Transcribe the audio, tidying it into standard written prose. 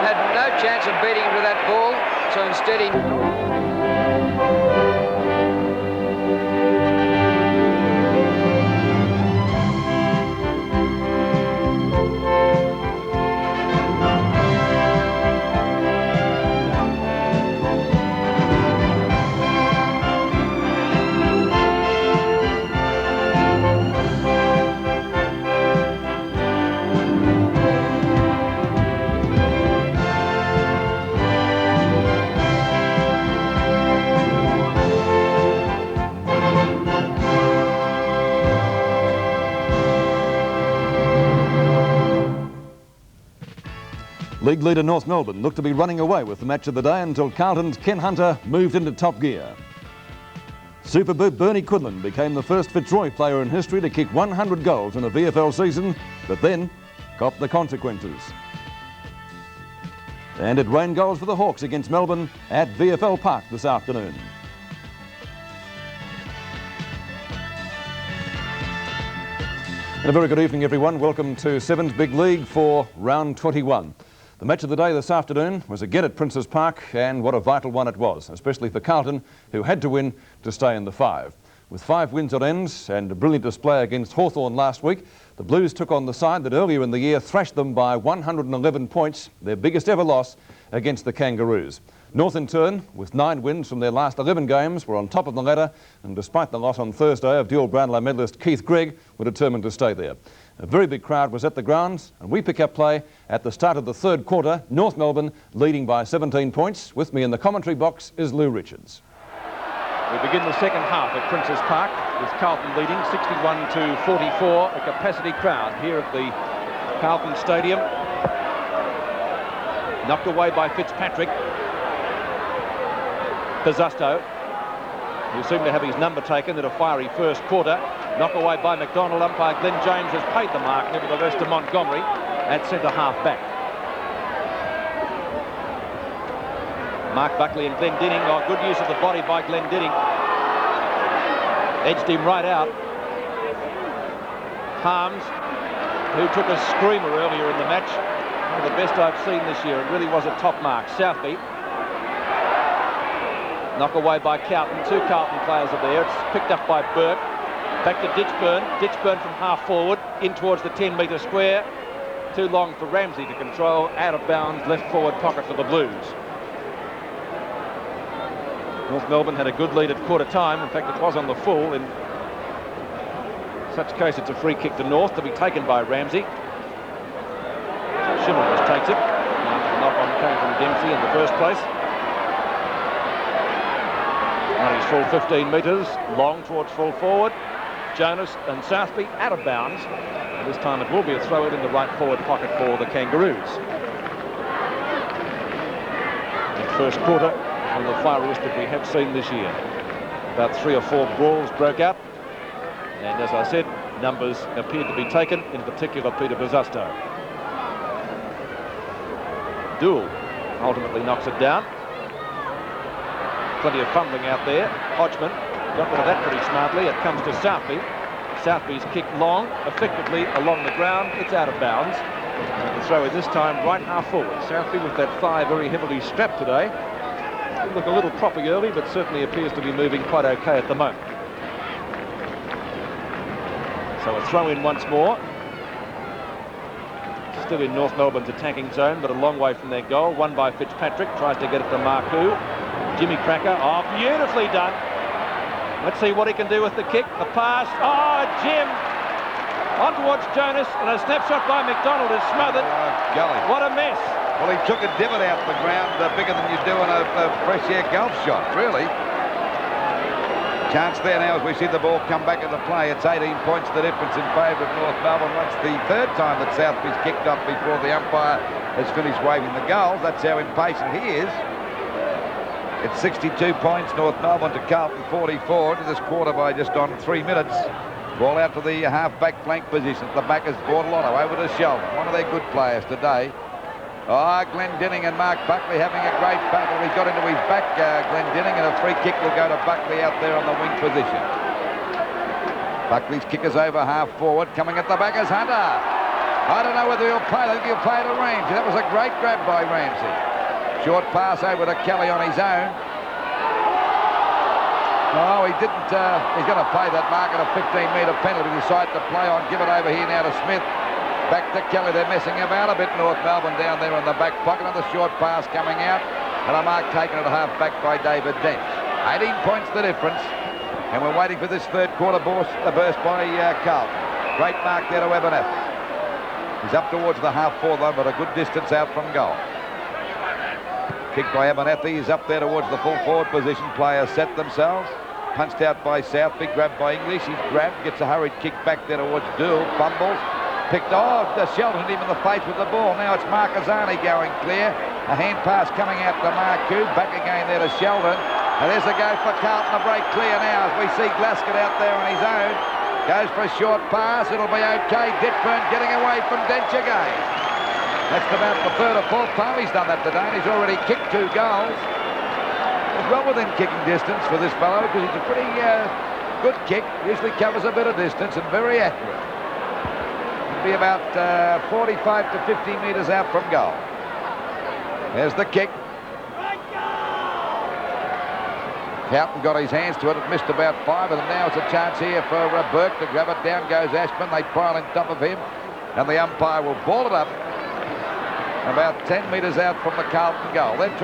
Melbourne had no chance of beating him to that ball, so instead he... League leader North Melbourne looked to be running away with the match of the day until Carlton's Ken Hunter moved into top gear. Super boot Bernie Quinlan became the first Fitzroy player in history to kick 100 goals in a VFL season, but then copped the consequences. And it rained goals for the Hawks against Melbourne at VFL Park this afternoon. And a very good evening, everyone. Welcome to Sevens Big League for round 21. The match of the day this afternoon was again at Princes Park, and what a vital one it was, especially for Carlton, who had to win to stay in the five. With 5 wins on ends and a brilliant display against Hawthorn last week, the Blues took on the side that earlier in the year thrashed them by 111 points, their biggest ever loss against the Kangaroos. North, in turn, with 9 wins from their last 11 games, were on top of the ladder, and despite the loss on Thursday of dual Brownlow medalist Keith Gregg, were determined to stay there. A very big crowd was at the grounds, and we pick up play at the start of the third quarter, North Melbourne leading by 17 points. With me in the commentary box is Lou Richards. We begin the second half at Princes Park with Carlton leading 61-44, a capacity crowd here at the Carlton Stadium. Knocked away by Fitzpatrick. Pizzusto, who seemed to have his number taken at a fiery first quarter. Knock away by McDonald. Umpire Glenn James has paid the mark, nevertheless, to Montgomery at centre half back. Mark Buckley and Glenn Dinning. Oh, good use of the body by Glenn Dinning. Edged him right out. Harms, who took a screamer earlier in the match. One of the best I've seen this year. It really was a top mark. Southby. Knock away by Carlton. 2 Carlton players are there. It's picked up by Burke. Back to Ditchburn. Ditchburn from half forward in towards the 10-metre square. Too long for Ramsey to control. Out of bounds, left forward pocket for the Blues. North Melbourne had a good lead at quarter time. In fact, it was on the full. In such case, it's a free kick to North to be taken by Ramsey. Schimmelbusch takes it. After the knock-on came from Dempsey in the first place. On his full 15 metres, long towards full forward. Jonas and Southby out of bounds. And this time it will be a throw-in the right forward pocket for the Kangaroos. The first quarter, one of the fieriest that we have seen this year. About 3 or 4 brawls broke out. And as I said, numbers appeared to be taken, in particular Peter Pizzusto. Dool ultimately knocks it down. Plenty of fumbling out there. Hodgman got rid of that pretty smartly. It comes to Southby. Southby's kick long, effectively along the ground. It's out of bounds. And the throw in this time right half forward. Southby with that thigh very heavily strapped today. Didn't look a little proppy early, but certainly appears to be moving quite okay at the moment. So a throw in once more. Still in North Melbourne's attacking zone, but a long way from their goal. Won by Fitzpatrick. Tries to get it to Marcoux. Jimmy Cracker, oh, beautifully done. Let's see what he can do with the kick. The pass, oh, Jim. On towards Jonas, and a snapshot by McDonald is smothered. Golly. What a mess. Well, he took a divot out the ground bigger than you do in a fresh air golf shot, really. Chance there now as we see the ball come back into play. It's 18 points the difference in favour of North Melbourne. That's the 3rd time that Southby's kicked off before the umpire has finished waving the goal. That's how impatient he is. It's 62 points, North Melbourne to Carlton 44 into this quarter by just on 3 minutes. Ball out to the half-back flank position. The back is Bortolano over to Sheldon, one of their good players today. Oh, Glenn Dinning and Mark Buckley having a great battle. He's got into his back, Glenn Dinning, and a free kick will go to Buckley out there on the wing position. Buckley's kick is over half forward. Coming at the back is Hunter. I don't know whether he'll play. I think he'll play to Ramsey. That was a great grab by Ramsey. Short pass over to Kelly on his own. Oh, he didn't. He's going to play that mark at a 15-metre penalty. Decide to play on. Give it over here now to Smith. Back to Kelly. They're messing about a bit. North Melbourne down there in the back pocket. Another short pass coming out. And a mark taken at half back by David Dent. 18 points the difference. And we're waiting for this third quarter burst by Carlton. Great mark there to Ebenezer. He's up towards the half-forward line, but a good distance out from goal. Kick by Abernethy. He's up there towards the full forward position. Players set themselves. Punched out by Southby. Grabbed by English. He's grabbed. Gets a hurried kick back there towards Dool. Fumbles. Picked off. Sheldon hit him in the face with the ball. Now it's Marquezani going clear. A hand pass coming out to Marcoux. Back again there to Sheldon. And there's a go for Carlton. A break clear now as we see Glasgow out there on his own. Goes for a short pass. It'll be okay. Ditburn getting away from Dench again. That's about the third or fourth time he's done that today. And he's already kicked 2 goals. He's well within kicking distance for this fellow because he's a pretty good kick. Usually covers a bit of distance and very accurate. It'll be about 45 to 50 metres out from goal. There's the kick. Carlton got his hands to it. It missed about 5 of them. Now it's a chance here for Burke to grab it. Down goes Ashman. They pile in top of him. And the umpire will ball it up about 10 metres out from the Carlton goal. Then